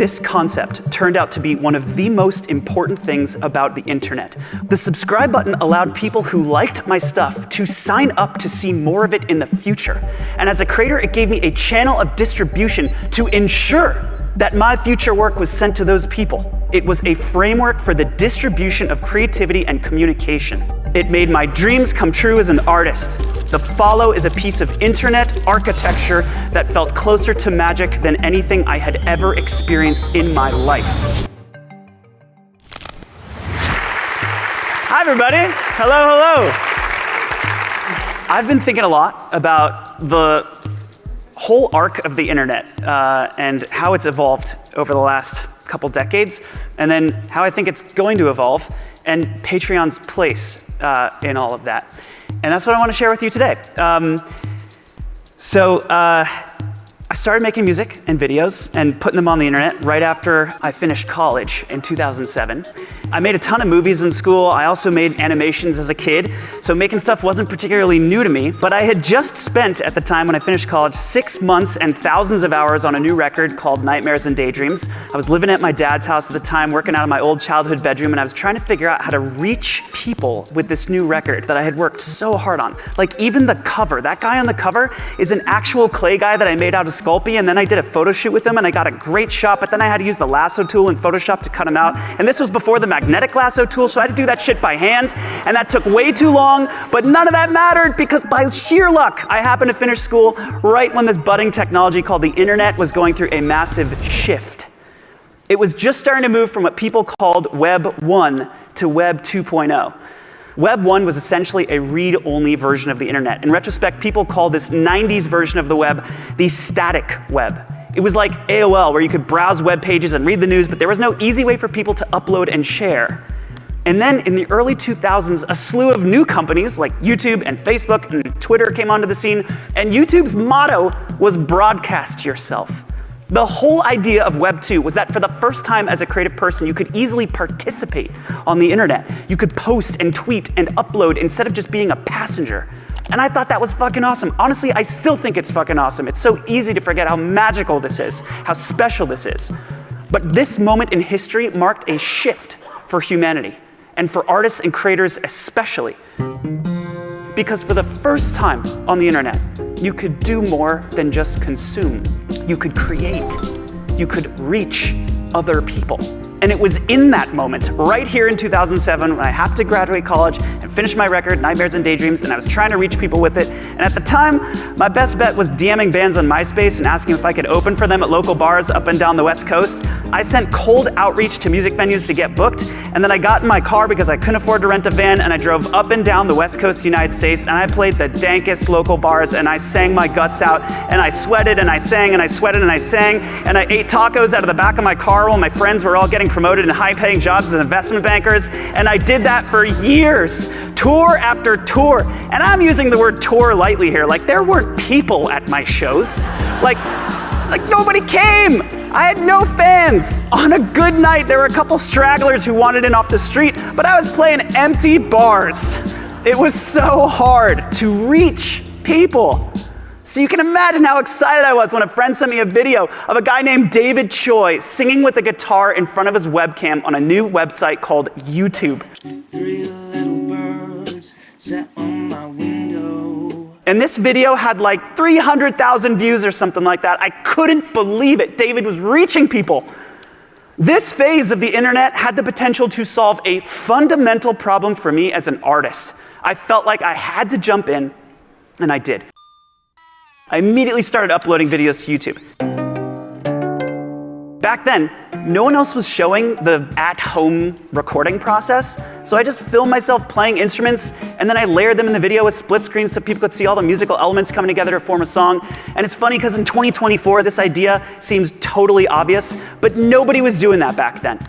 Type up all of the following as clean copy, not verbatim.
This concept turned out to be one of the most important things about the internet. The subscribe button allowed people who liked my stuff to sign up to see more of it in the future. And as a creator, it gave me a channel of distribution to ensure that my future work was sent to those people. It was a framework for the distribution of creativity and communication. It made my dreams come true as an artist. The Follow is a piece of internet architecture that felt closer to magic than anything I had ever experienced in my life. Hi, everybody. Hello, hello. I've been thinking a lot about the whole arc of the internet and how it's evolved over the last couple decades, and then how I think it's going to evolve, and Patreon's place in all of that. And that's what I want to share with you today. I started making music and videos and putting them on the internet right after I finished college in 2007. I made a ton of movies in school. I also made animations as a kid, so making stuff wasn't particularly new to me, but I had just spent, at the time when I finished college, 6 months and thousands of hours on a new record called Nightmares and Daydreams. I was living at my dad's house at the time, working out of my old childhood bedroom, and I was trying to figure out how to reach people with this new record that I had worked so hard on. Like, even the cover, that guy on the cover is an actual clay guy that I made out of Sculpey, and then I did a photo shoot with him, and I got a great shot, but then I had to use the lasso tool in Photoshop to cut him out, and this was before the magnetic lasso tool, so I had to do that shit by hand, and that took way too long, but none of that mattered because by sheer luck, I happened to finish school right when this budding technology called the internet was going through a massive shift. It was just starting to move from what people called Web 1 to Web 2.0. Web 1 was essentially a read-only version of the internet. In retrospect, people call this 90s version of the web the static web. It was like AOL, where you could browse web pages and read the news, but there was no easy way for people to upload and share. And then in the early 2000s, a slew of new companies like YouTube and Facebook and Twitter came onto the scene, and YouTube's motto was broadcast yourself. The whole idea of Web 2 was that for the first time as a creative person, you could easily participate on the internet. You could post and tweet and upload instead of just being a passenger. And I thought that was fucking awesome. Honestly, I still think it's fucking awesome. It's so easy to forget how magical this is, how special this is. But this moment in history marked a shift for humanity, and for artists and creators especially. Because for the first time on the internet, you could do more than just consume. You could create. You could reach other people. And it was in that moment, right here in 2007, when I happened to graduate college and finish my record, Nightmares and Daydreams, and I was trying to reach people with it. And at the time, my best bet was DMing bands on MySpace and asking if I could open for them at local bars up and down the West Coast. I sent cold outreach to music venues to get booked, and then I got in my car because I couldn't afford to rent a van, and I drove up and down the West Coast of the United States, and I played the dankest local bars, and I sang my guts out, and I sweated, and I sang, and I sweated, and I sang, and I ate tacos out of the back of my car while my friends were all getting promoted in high-paying jobs as investment bankers, and I did that for years, tour after tour. And I'm using the word tour lightly here, like there weren't people at my shows. Like nobody came. I had no fans. On a good night, there were a couple stragglers who wandered in off the street, but I was playing empty bars. It was so hard to reach people. So you can imagine how excited I was when a friend sent me a video of a guy named David Choi singing with a guitar in front of his webcam on a new website called YouTube. 3 little birds sat on my window. And this video had like 300,000 views or something like that. I couldn't believe it. David was reaching people. This phase of the internet had the potential to solve a fundamental problem for me as an artist. I felt like I had to jump in, and I did. I immediately started uploading videos to YouTube. Back then, no one else was showing the at-home recording process, so I just filmed myself playing instruments, and then I layered them in the video with split screens so people could see all the musical elements coming together to form a song. And it's funny because in 2024, this idea seems totally obvious, but nobody was doing that back then.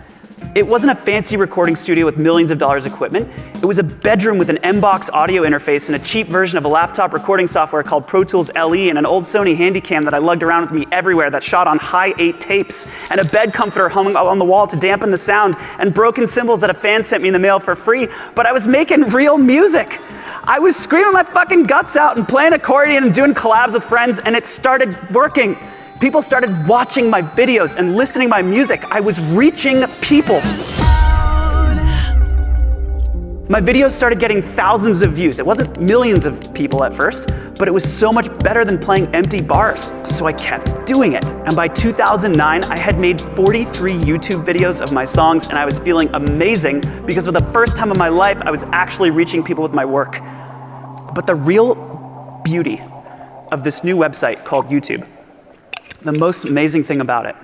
It wasn't a fancy recording studio with millions of dollars equipment. It was a bedroom with an M-Box audio interface and a cheap version of a laptop recording software called Pro Tools LE, and an old Sony Handycam that I lugged around with me everywhere that shot on high 8 tapes, and a bed comforter hung on the wall to dampen the sound, and broken cymbals that a fan sent me in the mail for free. But I was making real music. I was screaming my fucking guts out and playing accordion and doing collabs with friends, and it started working. People started watching my videos and listening to my music. I was reaching people. My videos started getting thousands of views. It wasn't millions of people at first, but it was so much better than playing empty bars. So I kept doing it. And by 2009, I had made 43 YouTube videos of my songs, and I was feeling amazing because for the first time in my life, I was actually reaching people with my work. But the real beauty of this new website called YouTube, the most amazing thing about it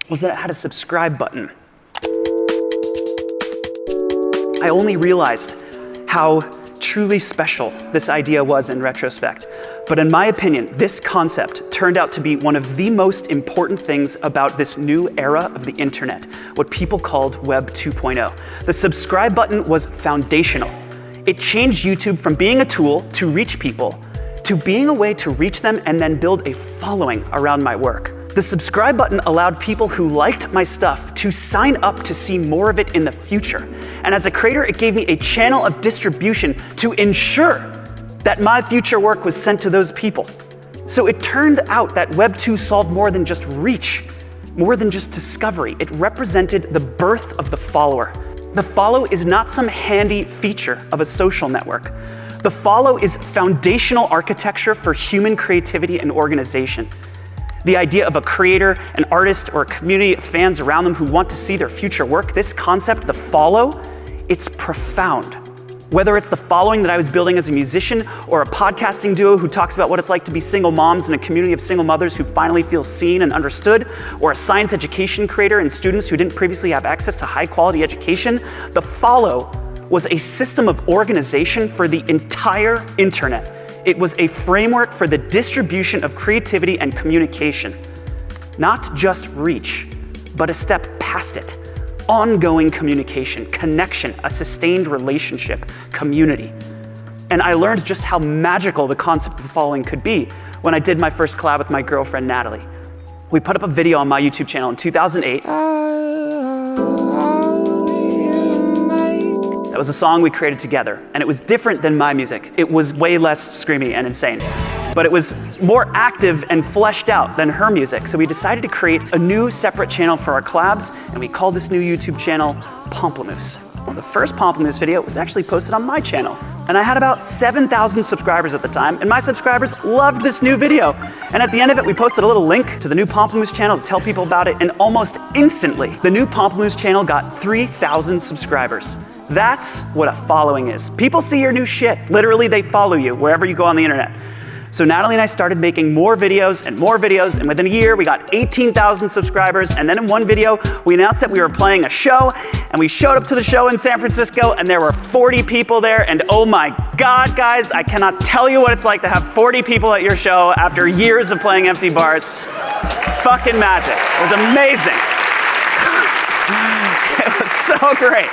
was that it had a subscribe button. I only realized how truly special this idea was in retrospect. But in my opinion, this concept turned out to be one of the most important things about this new era of the internet, what people called Web 2.0. The subscribe button was foundational. It changed YouTube from being a tool to reach people to being a way to reach them and then build a following around my work. The subscribe button allowed people who liked my stuff to sign up to see more of it in the future. And as a creator, it gave me a channel of distribution to ensure that my future work was sent to those people. So it turned out that Web 2 solved more than just reach, more than just discovery. It represented the birth of the follower. The follow is not some handy feature of a social network. The follow is foundational architecture for human creativity and organization. The idea of a creator, an artist, or a community of fans around them who want to see their future work, this concept, the follow, it's profound. Whether it's the following that I was building as a musician or a podcasting duo who talks about what it's like to be single moms in a community of single mothers who finally feel seen and understood, or a science education creator and students who didn't previously have access to high quality education, the follow was a system of organization for the entire internet. It was a framework for the distribution of creativity and communication. Not just reach, but a step past it. Ongoing communication, connection, a sustained relationship, community. And I learned just how magical the concept of following could be when I did my first collab with my girlfriend, Natalie. We put up a video on my YouTube channel in 2008. That was a song we created together, and it was different than my music. It was way less screamy and insane, but it was more active and fleshed out than her music. So we decided to create a new separate channel for our collabs, and we called this new YouTube channel Pomplamoose. Well, the first Pomplamoose video was actually posted on my channel, and I had about 7,000 subscribers at the time, and my subscribers loved this new video. And at the end of it, we posted a little link to the new Pomplamoose channel to tell people about it, and almost instantly, the new Pomplamoose channel got 3,000 subscribers. That's what a following is. People see your new shit. Literally, they follow you wherever you go on the internet. So Natalie and I started making more videos, and within a year, we got 18,000 subscribers, and then in one video, we announced that we were playing a show, and we showed up to the show in San Francisco, and there were 40 people there, and oh my God, guys, I cannot tell you what it's like to have 40 people at your show after years of playing empty bars. Fucking magic. It was amazing. It was so great.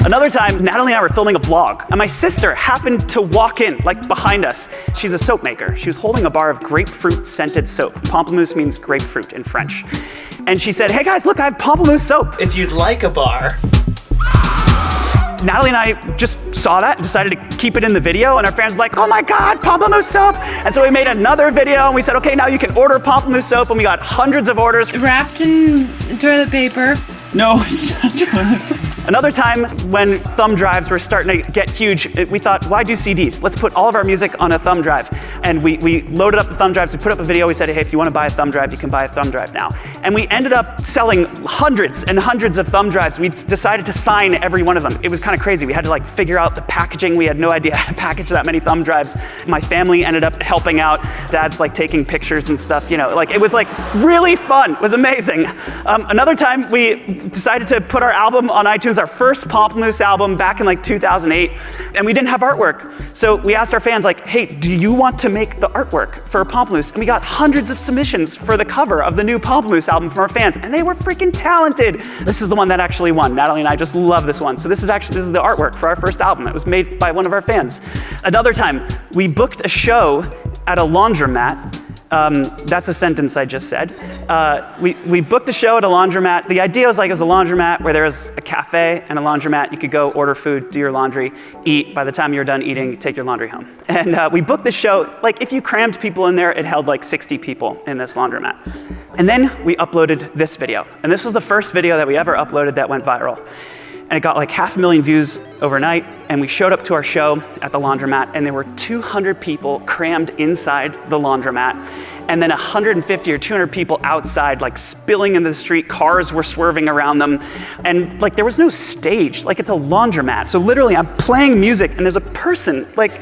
Another time, Natalie and I were filming a vlog, and my sister happened to walk in, like behind us. She's a soap maker. She was holding a bar of grapefruit scented soap. Pamplemousse means grapefruit in French. And she said, "Hey guys, look, I have pamplemousse soap. If you'd like a bar." Natalie and I just saw that and decided to keep it in the video, and our fans were like, "Oh my God, pamplemousse soap!" And so we made another video, and we said, "Okay, now you can order pamplemousse soap," and we got hundreds of orders. Wrapped in toilet paper. No, it's not toilet paper. Another time when thumb drives were starting to get huge, we thought, why do CDs? Let's put all of our music on a thumb drive. And we loaded up the thumb drives, we put up a video, we said, hey, if you want to buy a thumb drive, you can buy a thumb drive now. And we ended up selling hundreds and hundreds of thumb drives. We decided to sign every one of them. It was kind of crazy. We had to figure out the packaging. We had no idea how to package that many thumb drives. My family ended up helping out. Dad's taking pictures and stuff, it was really fun. It was amazing. Another time we decided to put our album on iTunes, our first Pomplamoose album back in 2008, and we didn't have artwork. So we asked our fans hey, do you want to make the artwork for Pomplamoose? And we got hundreds of submissions for the cover of the new Pomplamoose album from our fans, and they were freaking talented. This is the one that actually won. Natalie and I just love this one. So this is the artwork for our first album. It was made by one of our fans. Another time, we booked a show at a laundromat, That's a sentence I just said. We booked a show at a laundromat. The idea was like it was a laundromat where there was a cafe and a laundromat. You could go order food, do your laundry, eat. By the time you were done eating, take your laundry home. And we booked the show. Like if you crammed people in there, it held like 60 people in this laundromat. And then we uploaded this video. And this was the first video that we ever uploaded that went viral. And it got like 500,000 views overnight, and we showed up to our show at the laundromat, and there were 200 people crammed inside the laundromat, and then 150 or 200 people outside, like spilling into the street. Cars were swerving around them, and like there was no stage. Like it's a laundromat, so literally I'm playing music, and there's a person like.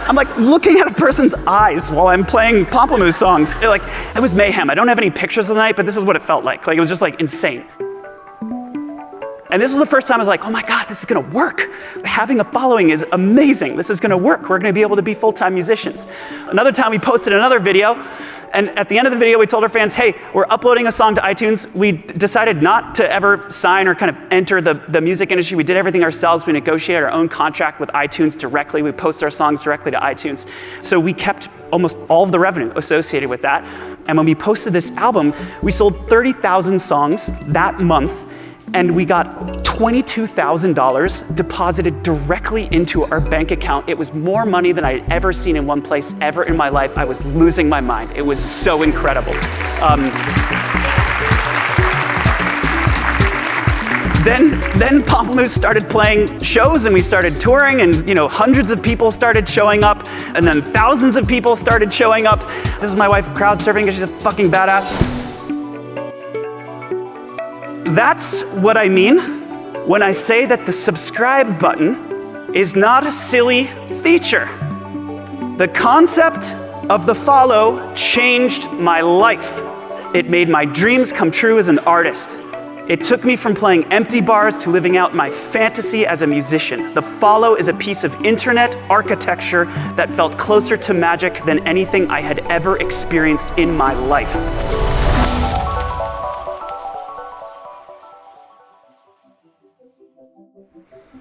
I'm like looking at a person's eyes while I'm playing Pomplamoose songs. It was mayhem. I don't have any pictures of the night, but this is what it felt like. Like it was just like insane. And this was the first time I was like, oh my God, this is gonna work. Having a following is amazing. This is gonna work. We're gonna be able to be full-time musicians. Another time we posted another video, and at the end of the video we told our fans, hey, we're uploading a song to iTunes. We decided not to ever sign or kind of enter the music industry. We did everything ourselves. We negotiated our own contract with iTunes directly. We post our songs directly to iTunes. So we kept almost all of the revenue associated with that. And when we posted this album, we sold 30,000 songs that month, and we got $22,000 deposited directly into our bank account. It was more money than I had ever seen in one place ever in my life. I was losing my mind. It was so incredible. Then Pomplamoose started playing shows, and we started touring, and hundreds of people started showing up, and then thousands of people started showing up. This is my wife crowd surfing because she's a fucking badass. That's what I mean when I say that the subscribe button is not a silly feature. The concept of the follow changed my life. It made my dreams come true as an artist. It took me from playing empty bars to living out my fantasy as a musician. The follow is a piece of internet architecture that felt closer to magic than anything I had ever experienced in my life.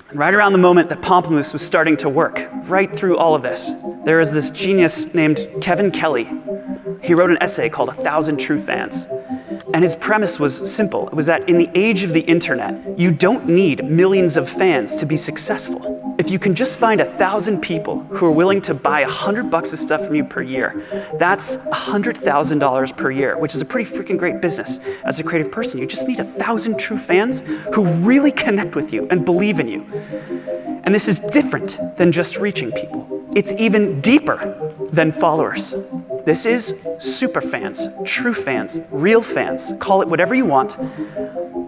And right around the moment that Pomplamoose was starting to work, right through all of this, there was this genius named Kevin Kelly. He wrote an essay called 1,000 True Fans. And his premise was simple. It was that in the age of the internet, you don't need millions of fans to be successful. If you can just find 1,000 people who are willing to buy $100 of stuff from you per year, that's $100,000 per year, which is a pretty freaking great business as a creative person. You just need 1,000 true fans who really connect with you and believe in you. And this is different than just reaching people. It's even deeper than followers. This is super fans, true fans, real fans, call it whatever you want.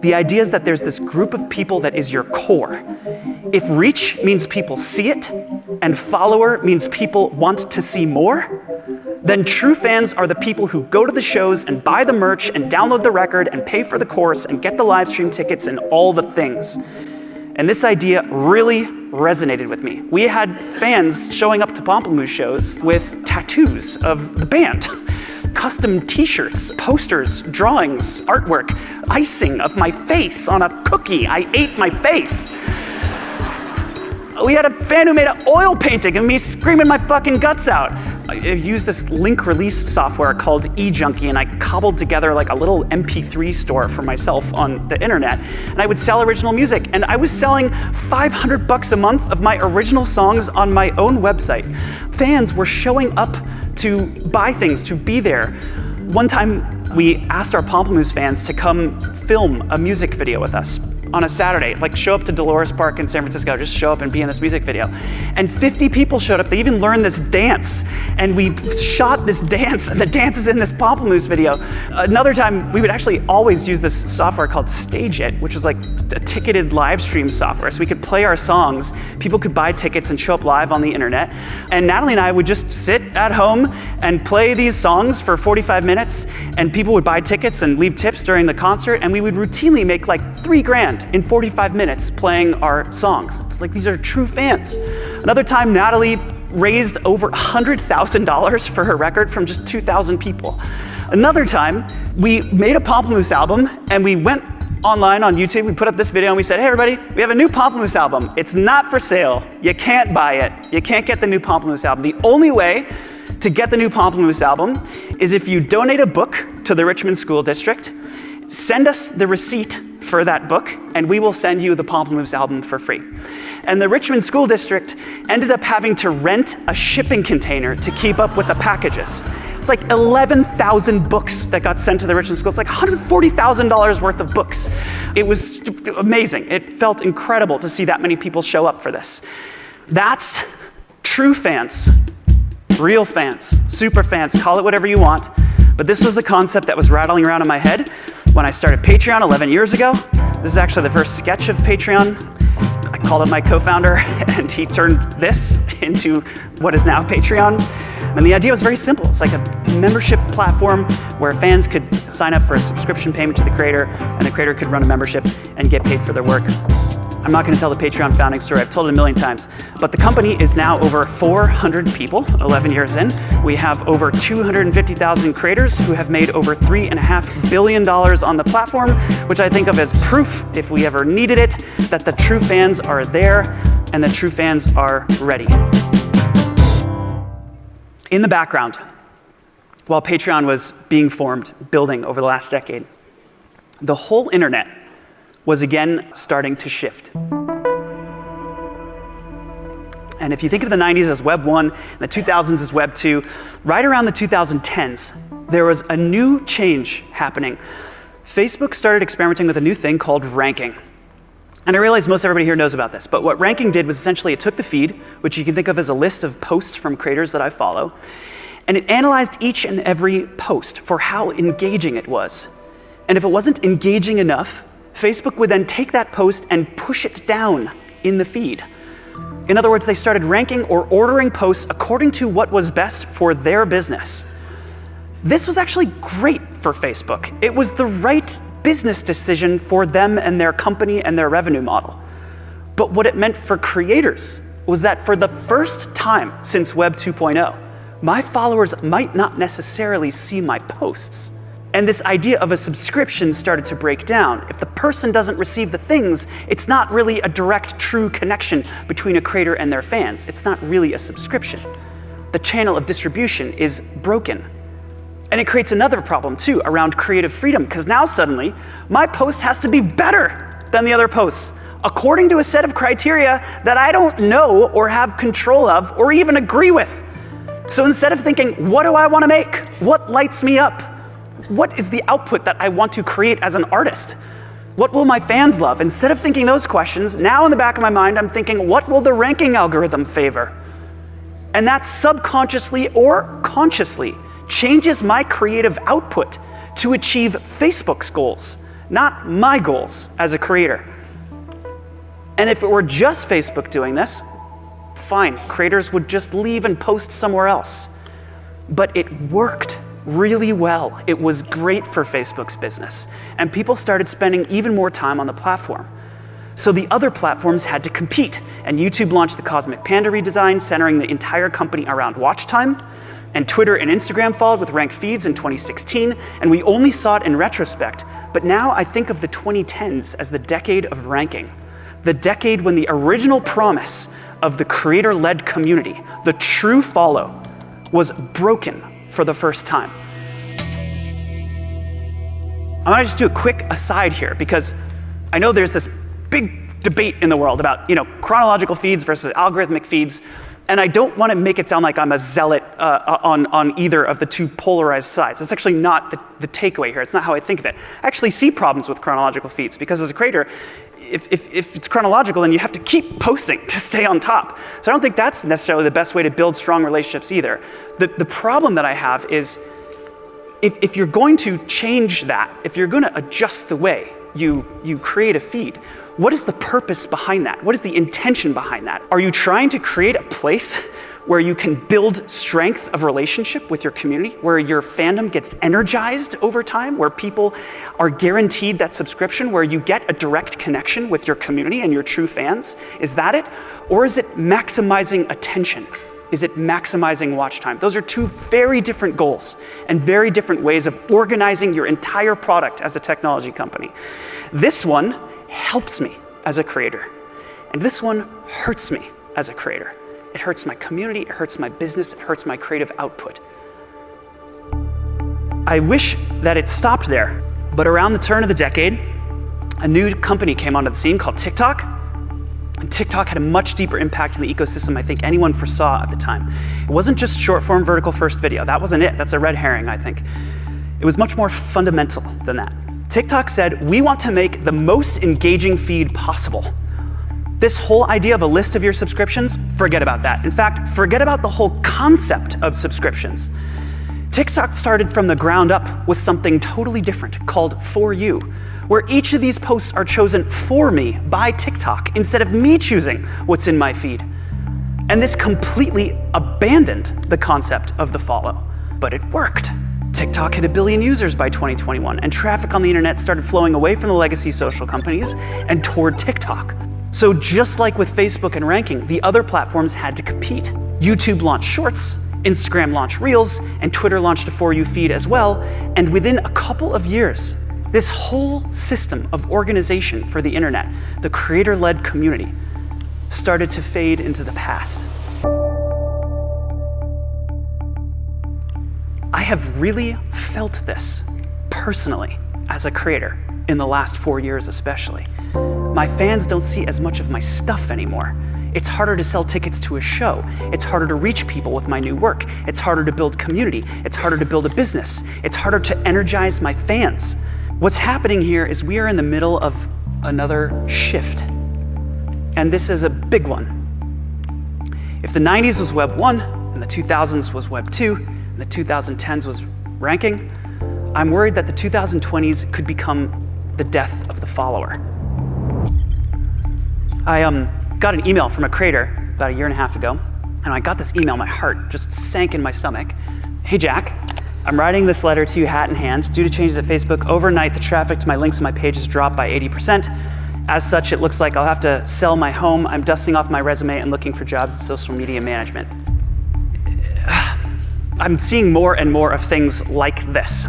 The idea is that there's this group of people that is your core. If reach means people see it, and follower means people want to see more, then true fans are the people who go to the shows and buy the merch and download the record and pay for the course and get the live stream tickets and all the things. And this idea really resonated with me. We had fans showing up to Pomplamoose shows with tattoos of the band, custom t-shirts, posters, drawings, artwork, icing of my face on a cookie. I ate my face. We had a fan who made an oil painting of me screaming my fucking guts out. I used this link release software called eJunkie, and I cobbled together like a little MP3 store for myself on the internet. And I would sell original music, and I was selling $500 a month of my original songs on my own website. Fans were showing up to buy things, to be there. One time, we asked our Pomplamoose fans to come film a music video with us on a Saturday, like show up to Dolores Park in San Francisco, just show up and be in this music video. And 50 people showed up. They even learned this dance, and we shot this dance, and the dance is in this Pomplamoose video. Another time, we would actually always use this software called StageIt, which was like a ticketed live stream software. So we could play our songs, people could buy tickets and show up live on the internet. And Natalie and I would just sit at home and play these songs for 45 minutes, and people would buy tickets and leave tips during the concert, and we would routinely make like $3,000 in 45 minutes playing our songs. It's like, these are true fans. Another time, Natalie raised over $100,000 for her record from just 2,000 people. Another time, we made a Pomplamoose album, and we went online on YouTube, we put up this video, and we said, hey everybody, we have a new Pomplamoose album. It's not for sale. You can't buy it. You can't get the new Pomplamoose album. The only way to get the new Pomplamoose album is if you donate a book to the Richmond School District, send us the receipt for that book, and we will send you the Pomplamoose album for free. And the Richmond School District ended up having to rent a shipping container to keep up with the packages. It's like 11,000 books that got sent to the Richmond School. It's like $140,000 worth of books. It was amazing. It felt incredible to see that many people show up for this. That's true fans, real fans, super fans, call it whatever you want. But this was the concept that was rattling around in my head when I started Patreon 11 years ago. This is actually the first sketch of Patreon. I called up my co-founder, and he turned this into what is now Patreon. And the idea was very simple. It's like a membership platform where fans could sign up for a subscription payment to the creator, and the creator could run a membership and get paid for their work. I'm not going to tell the Patreon founding story. I've told it a million times. But the company is now over 400 people, 11 years in. We have over 250,000 creators who have made over $3.5 billion on the platform, which I think of as proof, if we ever needed it, that the true fans are there and the true fans are ready. In the background, while Patreon was being formed, building over the last decade, the whole internet was again starting to shift. And if you think of the 90s as Web 1 and the 2000s as Web 2, right around the 2010s, there was a new change happening. Facebook started experimenting with a new thing called ranking. And I realize most everybody here knows about this, but what ranking did was essentially it took the feed, which you can think of as a list of posts from creators that I follow, and it analyzed each and every post for how engaging it was. And if it wasn't engaging enough, Facebook would then take that post and push it down in the feed. In other words, they started ranking or ordering posts according to what was best for their business. This was actually great for Facebook. It was the right business decision for them and their company and their revenue model. But what it meant for creators was that for the first time since Web 2.0, my followers might not necessarily see my posts. And this idea of a subscription started to break down. If the person doesn't receive the things, it's not really a direct, true connection between a creator and their fans. It's not really a subscription. The channel of distribution is broken. And it creates another problem too around creative freedom, because now suddenly my post has to be better than the other posts, according to a set of criteria that I don't know or have control of or even agree with. So instead of thinking, what do I want to make? What lights me up? What is the output that I want to create as an artist? What will my fans love? Instead of thinking those questions, now in the back of my mind, I'm thinking, what will the ranking algorithm favor? And that subconsciously or consciously changes my creative output to achieve Facebook's goals, not my goals as a creator. And if it were just Facebook doing this, fine, creators would just leave and post somewhere else. But it worked really well. It was great for Facebook's business, and people started spending even more time on the platform. So the other platforms had to compete, and YouTube launched the Cosmic Panda redesign, centering the entire company around watch time, and Twitter and Instagram followed with ranked feeds in 2016, and we only saw it in retrospect. But now I think of the 2010s as the decade of ranking, the decade when the original promise of the creator-led community, the true follow, was broken for the first time. I want to just do a quick aside here, because I know there's this big debate in the world about, chronological feeds versus algorithmic feeds, and I don't want to make it sound like I'm a zealot on either of the two polarized sides. That's actually not the takeaway here. It's not how I think of it. I actually see problems with chronological feeds, because as a creator, if it's chronological, then you have to keep posting to stay on top. So I don't think that's necessarily the best way to build strong relationships either. The problem that I have is if you're going to change that, if you're going to adjust the way you create a feed, what is the purpose behind that? What is the intention behind that? Are you trying to create a place where you can build strength of relationship with your community, where your fandom gets energized over time, where people are guaranteed that subscription, where you get a direct connection with your community and your true fans? Is that it? Or is it maximizing attention? Is it maximizing watch time? Those are two very different goals and very different ways of organizing your entire product as a technology company. This one helps me as a creator, and this one hurts me as a creator. it hurts my community, it hurts my business, it hurts my creative output. I wish that it stopped there, but around the turn of the decade, a new company came onto the scene called TikTok. And TikTok had a much deeper impact in the ecosystem I think anyone foresaw at the time. It wasn't just short form vertical first video. That wasn't it. That's a red herring, I think. It was much more fundamental than that. TikTok said, we want to make the most engaging feed possible. This whole idea of a list of your subscriptions, forget about that. In fact, forget about the whole concept of subscriptions. TikTok started from the ground up with something totally different called For You, where each of these posts are chosen for me by TikTok instead of me choosing what's in my feed. And this completely abandoned the concept of the follow, but it worked. TikTok hit 1 billion users by 2021, and traffic on the internet started flowing away from the legacy social companies and toward TikTok. So just like with Facebook and ranking, the other platforms had to compete. YouTube launched Shorts, Instagram launched Reels, and Twitter launched a For You feed as well. And within a couple of years, this whole system of organization for the internet, the creator-led community, started to fade into the past. I have really felt this personally as a creator in the last 4 years especially. My fans don't see as much of my stuff anymore. It's harder to sell tickets to a show. It's harder to reach people with my new work. It's harder to build community. It's harder to build a business. It's harder to energize my fans. What's happening here is we are in the middle of another shift. And this is a big one. If the 90s was Web 1, and the 2000s was Web 2, and the 2010s was ranking, I'm worried that the 2020s could become the death of the follower. I got an email from a creator about 1.5 years ago, and I got this email, my heart just sank in my stomach. Hey Jack, I'm writing this letter to you hat in hand. Due to changes at Facebook, overnight the traffic to my links and my pages dropped by 80%. As such, it looks like I'll have to sell my home. I'm dusting off my resume and looking for jobs in social media management. I'm seeing more and more of things like this.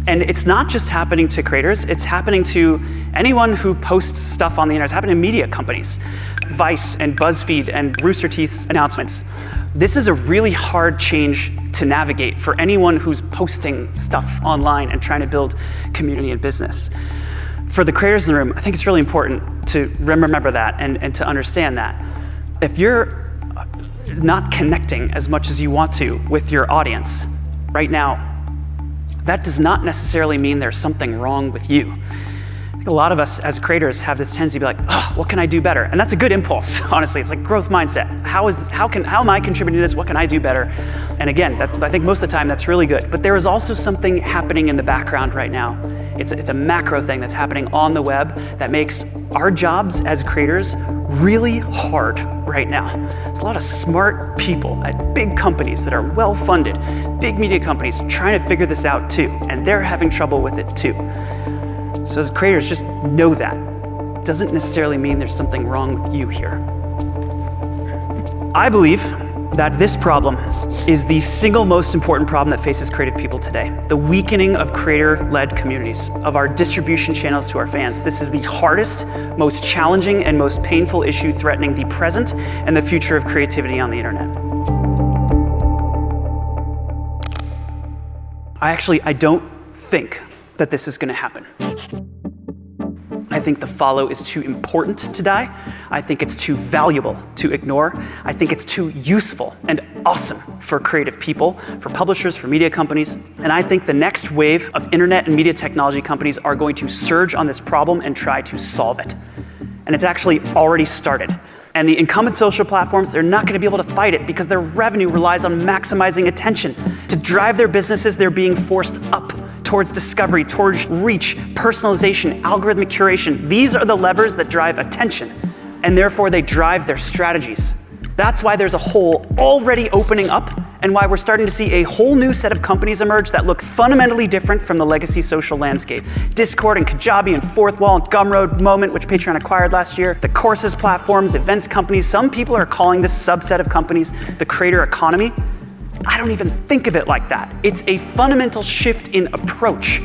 And it's not just happening to creators, it's happening to anyone who posts stuff on the internet. It's happening to media companies, Vice and BuzzFeed and Rooster Teeth's announcements. This is a really hard change to navigate for anyone who's posting stuff online and trying to build community and business. For the creators in the room, I think it's really important to remember that and to understand that. If you're not connecting as much as you want to with your audience right now, that does not necessarily mean there's something wrong with you. I think a lot of us as creators have this tendency to be like, oh, what can I do better? And that's a good impulse, honestly. It's like growth mindset. How am I contributing to this? What can I do better? And again, I think most of the time that's really good. But there is also something happening in the background right now. It's a macro thing that's happening on the web that makes our jobs as creators really hard right now. There's a lot of smart people at big companies that are well-funded, big media companies trying to figure this out too, and they're having trouble with it too. So as creators, just know that. It doesn't necessarily mean there's something wrong with you here. I believe that this problem is the single most important problem that faces creative people today. The weakening of creator-led communities, of our distribution channels to our fans. This is the hardest, most challenging, and most painful issue threatening the present and the future of creativity on the internet. I don't think that this is gonna happen. I think the follow is too important to die. I think it's too valuable to ignore. I think it's too useful and awesome for creative people, for publishers, for media companies. And I think the next wave of internet and media technology companies are going to surge on this problem and try to solve it. And it's actually already started. And the incumbent social platforms, they're not gonna be able to fight it because their revenue relies on maximizing attention. To drive their businesses, they're being forced up towards discovery, towards reach, personalization, algorithmic curation. These are the levers that drive attention, and therefore they drive their strategies. That's why there's a hole already opening up, and why we're starting to see a whole new set of companies emerge that look fundamentally different from the legacy social landscape. Discord and Kajabi and Fourth Wall and Gumroad, Moment, which Patreon acquired last year, the courses platforms, events companies. Some people are calling this subset of companies the creator economy. I don't even think of it like that. It's a fundamental shift in approach.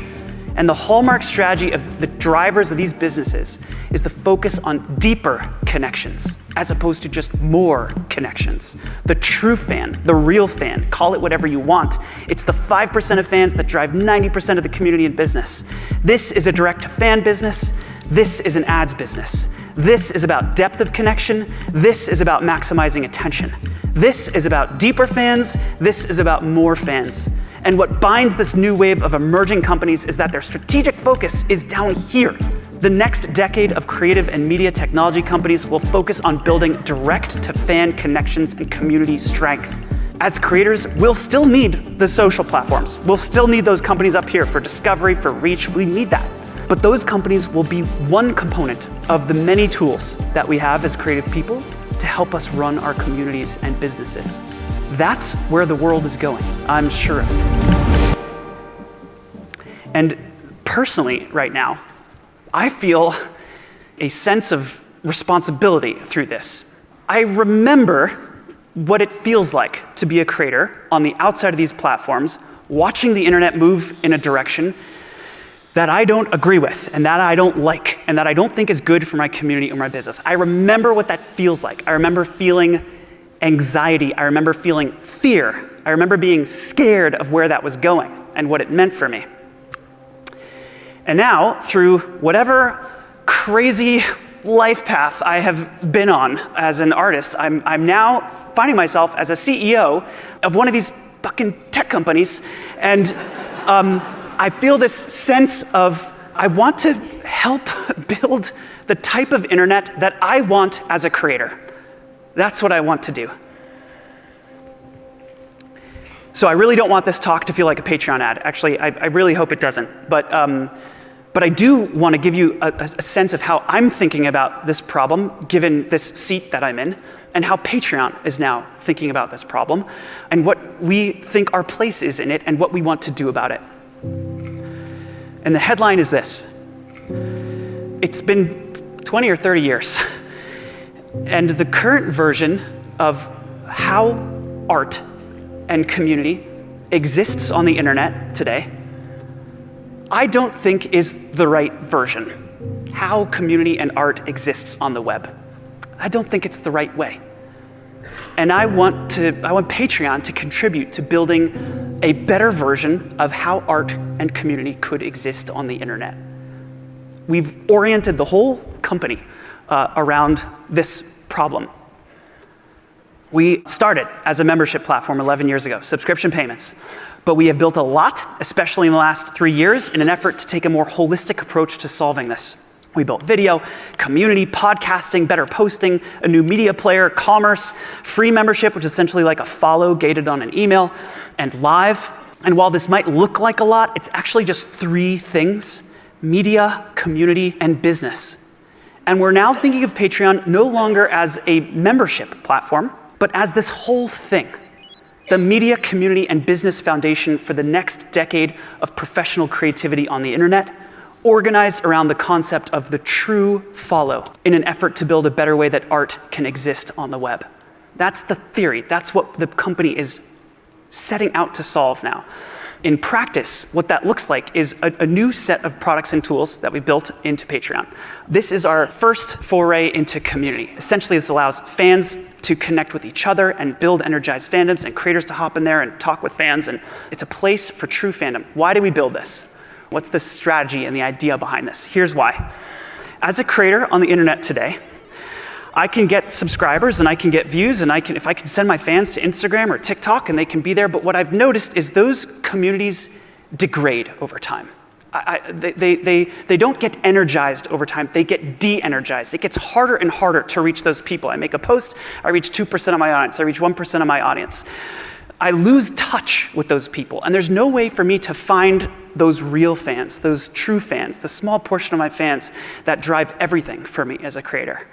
And the hallmark strategy of the drivers of these businesses is the focus on deeper connections as opposed to just more connections. The true fan, the real fan, call it whatever you want. It's the 5% of fans that drive 90% of the community and business. This is a direct to fan business. This is an ads business. This is about depth of connection. This is about maximizing attention. This is about deeper fans. This is about more fans. And what binds this new wave of emerging companies is that their strategic focus is down here. The next decade of creative and media technology companies will focus on building direct-to-fan connections and community strength. As creators, we'll still need the social platforms. We'll still need those companies up here for discovery, for reach. We need that. But those companies will be one component of the many tools that we have as creative people to help us run our communities and businesses. That's where the world is going, I'm sure of it. And personally, right now, I feel a sense of responsibility through this. I remember what it feels like to be a creator on the outside of these platforms, watching the internet move in a direction that I don't agree with, and that I don't like, and that I don't think is good for my community or my business. I remember what that feels like. I remember feeling anxiety. I remember feeling fear. I remember being scared of where that was going and what it meant for me. And now, through whatever crazy life path I have been on as an artist, I'm now finding myself as a CEO of one of these fucking tech companies, and I feel this sense of I want to help build the type of internet that I want as a creator. That's what I want to do. So I really don't want this talk to feel like a Patreon ad. Actually, I really hope it doesn't. But I do want to give you a sense of how I'm thinking about this problem, given this seat that I'm in, and how Patreon is now thinking about this problem, and what we think our place is in it, and what we want to do about it. And the headline is this. It's been 20 or 30 years. And the current version of how art and community exists on the internet today, I don't think is the right version. How community and art exists on the web. I don't think it's the right way. And I want Patreon to contribute to building a better version of how art and community could exist on the internet. We've oriented the whole company around this problem. We started as a membership platform 11 years ago, subscription payments. But we have built a lot, especially in the last 3 years, in an effort to take a more holistic approach to solving this. We built video, community, podcasting, better posting, a new media player, commerce, free membership, which is essentially like a follow gated on an email, and live. And while this might look like a lot, it's actually just 3 things: media, community, and business. And we're now thinking of Patreon no longer as a membership platform, but as this whole thing. The media, community, and business foundation for the next decade of professional creativity on the internet, organized around the concept of the true follow in an effort to build a better way that art can exist on the web. That's the theory. That's what the company is setting out to solve now. In practice, what that looks like is a new set of products and tools that we built into Patreon. This is our first foray into community. Essentially, this allows fans to connect with each other and build energized fandoms, and creators to hop in there and talk with fans, and it's a place for true fandom. Why do we build this? What's the strategy and the idea behind this? Here's why. As a creator on the internet today, I can get subscribers and I can get views, and if I can send my fans to Instagram or TikTok and they can be there, but what I've noticed is those communities degrade over time. They don't get energized over time, they get de-energized. It gets harder and harder to reach those people. I make a post, I reach 2% of my audience, I reach 1% of my audience. I lose touch with those people, and there's no way for me to find those real fans, those true fans, the small portion of my fans that drive everything for me as a creator.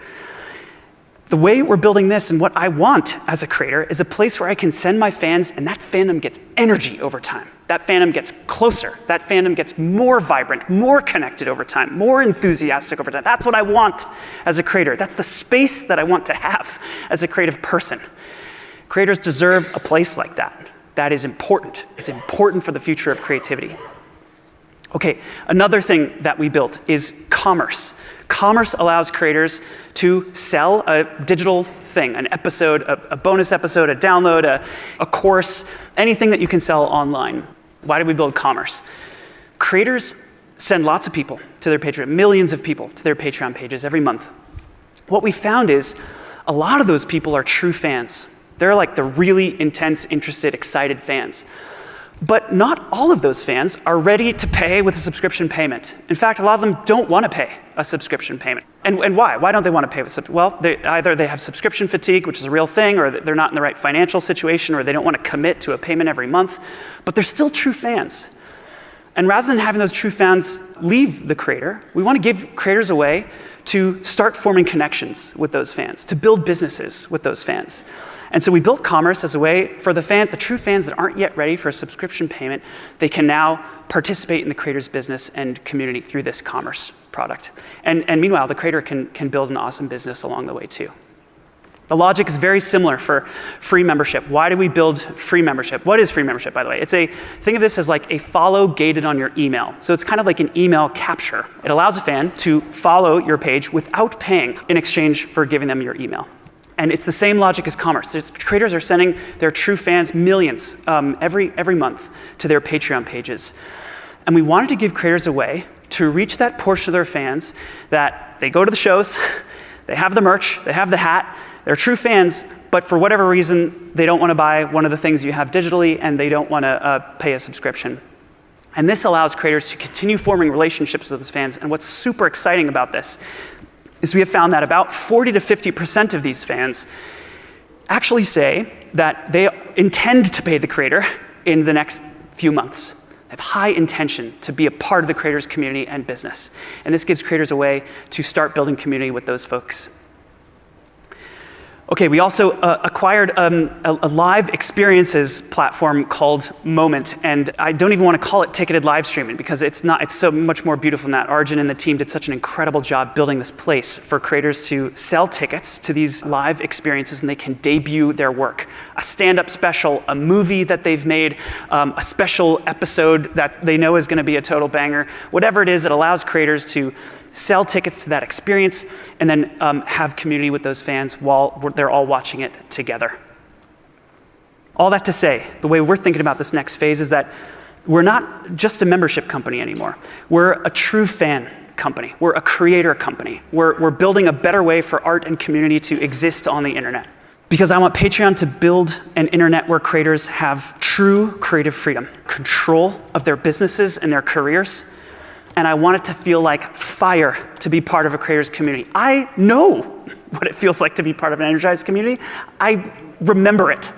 The way we're building this and what I want as a creator is a place where I can send my fans, and that fandom gets energy over time. That fandom gets closer. That fandom gets more vibrant, more connected over time, more enthusiastic over time. That's what I want as a creator. That's the space that I want to have as a creative person. Creators deserve a place like that. That is important. It's important for the future of creativity. Okay, another thing that we built is commerce. Commerce allows creators to sell a digital thing, an episode, a bonus episode, a download, a course, anything that you can sell online. Why did we build commerce? Creators send lots of people to their Patreon, millions of people to their Patreon pages every month. What we found is a lot of those people are true fans. They're like the really intense, interested, excited fans. But not all of those fans are ready to pay with a subscription payment. In fact, a lot of them don't want to pay a subscription payment. And why? Why don't they want to pay with subscription? Well, either they have subscription fatigue, which is a real thing, or they're not in the right financial situation, or they don't want to commit to a payment every month. But they're still true fans. And rather than having those true fans leave the creator, we want to give creators a way to start forming connections with those fans, to build businesses with those fans. And so we built commerce as a way for the true fans that aren't yet ready for a subscription payment, they can now participate in the creator's business and community through this commerce product. And meanwhile, the creator can build an awesome business along the way too. The logic is very similar for free membership. Why do we build free membership? What is free membership, by the way? Think of this as like a follow gated on your email. So it's kind of like an email capture. It allows a fan to follow your page without paying in exchange for giving them your email. And it's the same logic as commerce. Creators are sending their true fans millions every month to their Patreon pages. And we wanted to give creators a way to reach that portion of their fans that they go to the shows, they have the merch, they have the hat, they're true fans, but for whatever reason, they don't want to buy one of the things you have digitally and they don't want to pay a subscription. And this allows creators to continue forming relationships with those fans. And what's super exciting about this is we have found that about 40 to 50% of these fans actually say that they intend to pay the creator in the next few months. They have high intention to be a part of the creator's community and business. And this gives creators a way to start building community with those folks. Okay, we also acquired a live experiences platform called Moment, and I don't even want to call it ticketed live streaming because it's so much more beautiful than that. Arjun and the team did such an incredible job building this place for creators to sell tickets to these live experiences and they can debut their work. A stand-up special, a movie that they've made, a special episode that they know is going to be a total banger. Whatever it is, it allows creators to sell tickets to that experience, and then have community with those fans while they're all watching it together. All that to say, the way we're thinking about this next phase is that we're not just a membership company anymore. We're a true fan company. We're a creator company. We're building a better way for art and community to exist on the internet. Because I want Patreon to build an internet where creators have true creative freedom, control of their businesses and their careers, and I want it to feel like fire to be part of a creator's community. I know what it feels like to be part of an energized community. I remember it.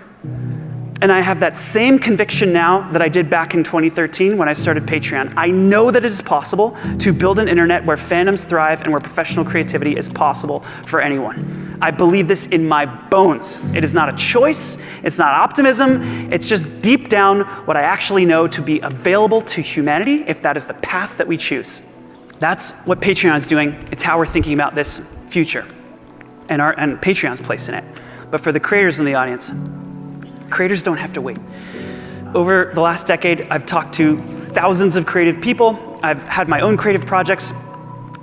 And I have that same conviction now that I did back in 2013 when I started Patreon. I know that it is possible to build an internet where fandoms thrive and where professional creativity is possible for anyone. I believe this in my bones. It is not a choice, it's not optimism, it's just deep down what I actually know to be available to humanity if that is the path that we choose. That's what Patreon is doing. It's how we're thinking about this future and Patreon's place in it. But for the creators in the audience, creators don't have to wait. Over the last decade, I've talked to thousands of creative people. I've had my own creative projects.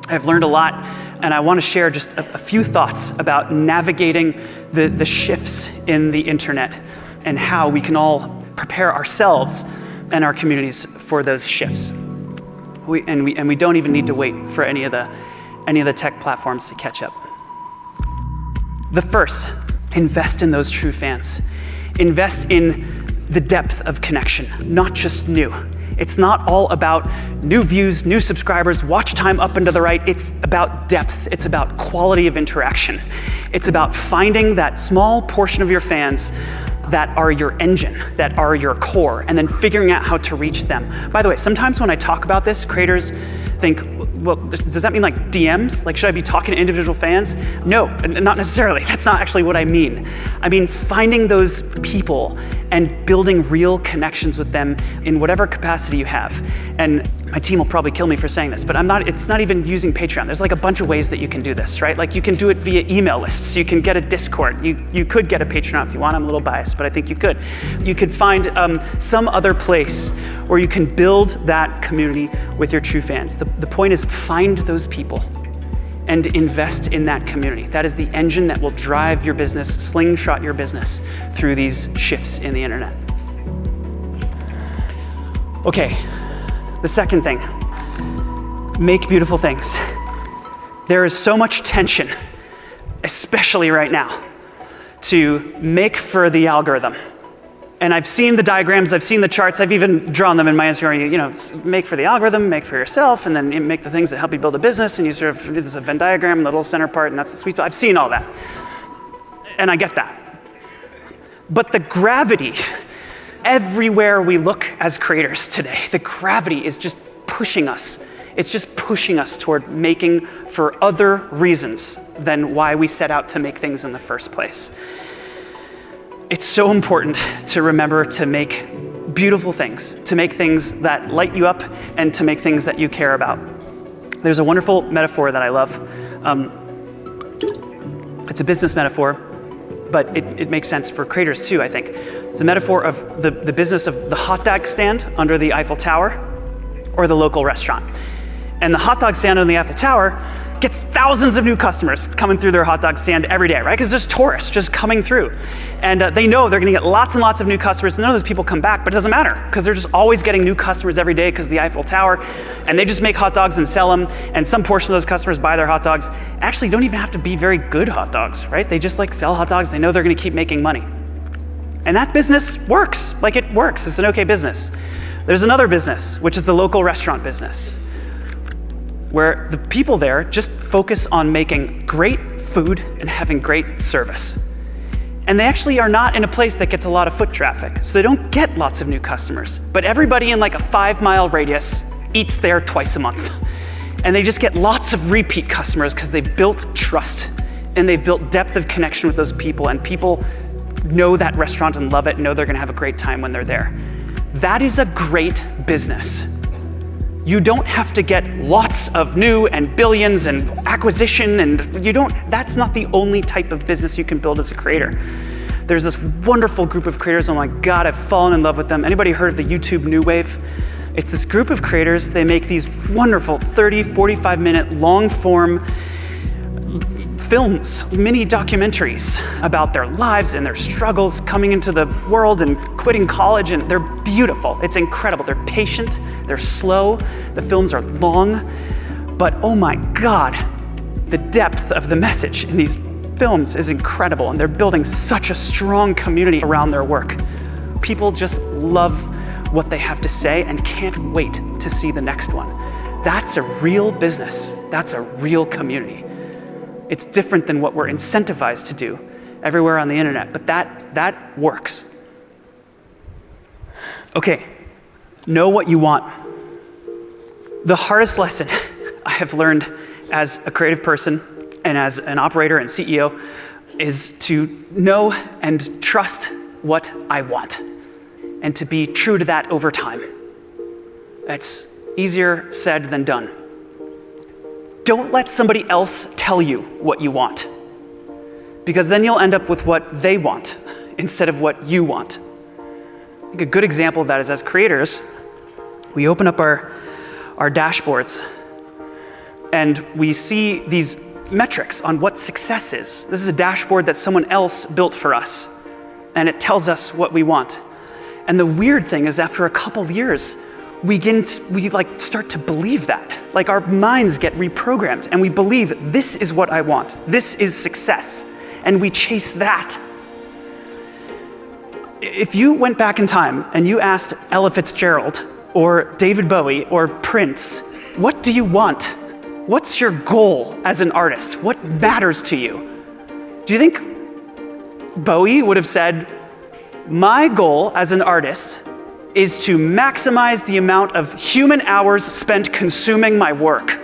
I've learned a lot, and I want to share just a few thoughts about navigating the shifts in the internet and how we can all prepare ourselves and our communities for those shifts. We don't even need to wait for any of the tech platforms to catch up. The first, invest in those true fans. Invest in the depth of connection, not just new. It's not all about new views, new subscribers, watch time up and to the right. It's about depth. It's about quality of interaction. It's about finding that small portion of your fans that are your engine, that are your core, and then figuring out how to reach them. By the way, sometimes when I talk about this, creators think, well, does that mean like DMs? Like, should I be talking to individual fans? No, not necessarily. That's not actually what I mean. I mean, finding those people and building real connections with them in whatever capacity you have. And My team will probably kill me for saying this, but it's not even using Patreon. There's like a bunch of ways that you can do this, right? Like you can do it via email lists. You can get a Discord. You could get a Patreon if you want. I'm a little biased, but I think you could. You could find some other place where you can build that community with your true fans. The point is find those people and invest in that community. That is the engine that will drive your business, slingshot your business through these shifts in the internet. Okay. The second thing, make beautiful things. There is so much tension, especially right now, to make for the algorithm. And I've seen the diagrams, I've seen the charts, I've even drawn them in my Instagram. Make for the algorithm, make for yourself, and then you make the things that help you build a business, and you sort of do this Venn diagram, the little center part, and that's the sweet spot. I've seen all that, and I get that. But the gravity, everywhere we look as creators today, the gravity is just pushing us. It's just pushing us toward making for other reasons than why we set out to make things in the first place. It's so important to remember to make beautiful things, to make things that light you up, and to make things that you care about. There's a wonderful metaphor that I love. It's a business metaphor, but it makes sense for creators too, I think. It's a metaphor of the business of the hot dog stand under the Eiffel Tower or the local restaurant. And the hot dog stand under the Eiffel Tower gets thousands of new customers coming through their hot dog stand every day, right? Because there's tourists just coming through. And they know they're gonna get lots and lots of new customers. None of those people come back, but it doesn't matter because they're just always getting new customers every day because of the Eiffel Tower. And they just make hot dogs and sell them. And some portion of those customers buy their hot dogs. Actually, don't even have to be very good hot dogs, right? They just sell hot dogs. They know they're gonna keep making money. And that business works, it works. It's an okay business. There's another business, which is the local restaurant business, where the people there just focus on making great food and having great service. And they actually are not in a place that gets a lot of foot traffic, so they don't get lots of new customers. But everybody in a 5-mile radius eats there twice a month. And they just get lots of repeat customers because they've built trust and they've built depth of connection with those people, and people know that restaurant and love it, know they're gonna have a great time when they're there. That is a great business. You don't have to get lots of new and billions and acquisition, and that's not the only type of business you can build as a creator. There's this wonderful group of creators, oh my God, I've fallen in love with them. Anybody heard of the YouTube New Wave? It's this group of creators, they make these wonderful 30, 45-minute long form films, mini documentaries about their lives and their struggles coming into the world and quitting college, and they're beautiful. It's incredible. They're patient, they're slow, the films are long, but oh my God, the depth of the message in these films is incredible, and they're building such a strong community around their work. People just love what they have to say and can't wait to see the next one. That's a real business. That's a real community. It's different than what we're incentivized to do everywhere on the internet, but that works. Okay, know what you want. The hardest lesson I have learned as a creative person and as an operator and CEO is to know and trust what I want and to be true to that over time. That's easier said than done. Don't let somebody else tell you what you want, because then you'll end up with what they want instead of what you want. I think a good example of that is as creators, we open up our dashboards and we see these metrics on what success is. This is a dashboard that someone else built for us, and it tells us what we want. And the weird thing is, after a couple of years, we start to believe that. Our minds get reprogrammed and we believe this is what I want. This is success. And we chase that. If you went back in time and you asked Ella Fitzgerald or David Bowie or Prince, what do you want? What's your goal as an artist? What matters to you? Do you think Bowie would have said, my goal as an artist is to maximize the amount of human hours spent consuming my work?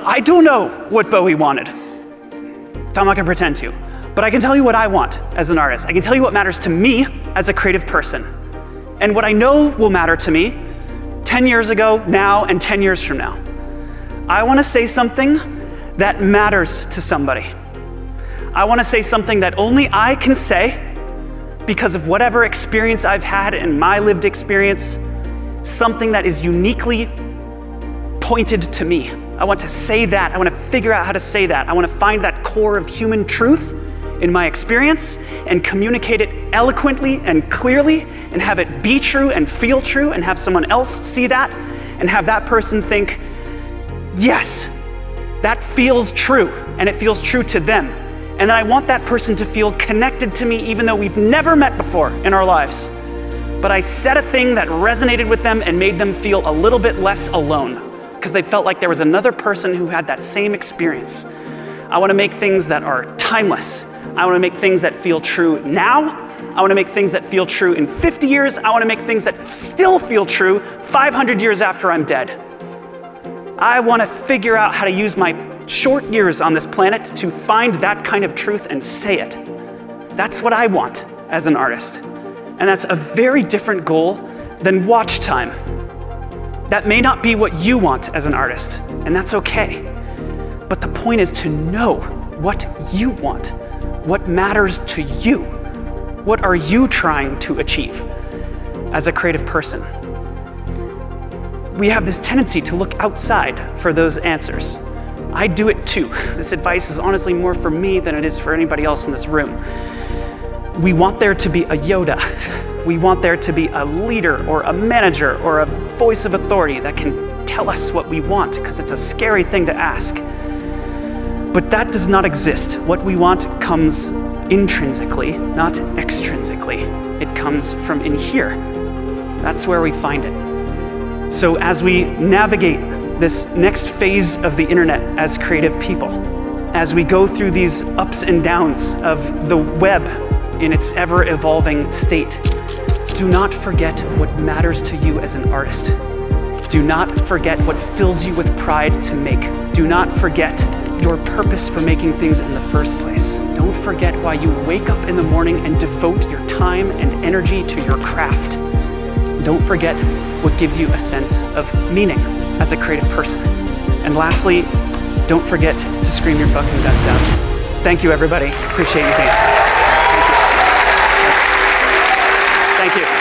I don't know what Bowie wanted. So I'm not gonna pretend to, but I can tell you what I want as an artist. I can tell you what matters to me as a creative person. And what I know will matter to me 10 years ago, now, and 10 years from now. I want to say something that matters to somebody. I want to say something that only I can say because of whatever experience I've had in my lived experience, something that is uniquely pointed to me. I want to say that. I want to figure out how to say that. I want to find that core of human truth in my experience and communicate it eloquently and clearly and have it be true and feel true and have someone else see that and have that person think, yes, that feels true and it feels true to them. And then I want that person to feel connected to me even though we've never met before in our lives. But I said a thing that resonated with them and made them feel a little bit less alone because they felt like there was another person who had that same experience. I want to make things that are timeless. I want to make things that feel true now. I want to make things that feel true in 50 years. I want to make things that still feel true 500 years after I'm dead. I want to figure out how to use my short years on this planet to find that kind of truth and say it. That's what I want as an artist. And that's a very different goal than watch time. That may not be what you want as an artist, and that's okay. But the point is to know what you want, what matters to you. What are you trying to achieve as a creative person? We have this tendency to look outside for those answers. I do it too. This advice is honestly more for me than it is for anybody else in this room. We want there to be a Yoda. We want there to be a leader or a manager or a voice of authority that can tell us what we want, because it's a scary thing to ask. But that does not exist. What we want comes intrinsically, not extrinsically. It comes from in here. That's where we find it. So as we navigate this next phase of the internet as creative people, as we go through these ups and downs of the web in its ever-evolving state, do not forget what matters to you as an artist. Do not forget what fills you with pride to make. Do not forget your purpose for making things in the first place. Don't forget why you wake up in the morning and devote your time and energy to your craft. Don't forget what gives you a sense of meaning as a creative person. And lastly, don't forget to scream your fucking guts out. Thank you, everybody. Appreciate you being here. Thank you.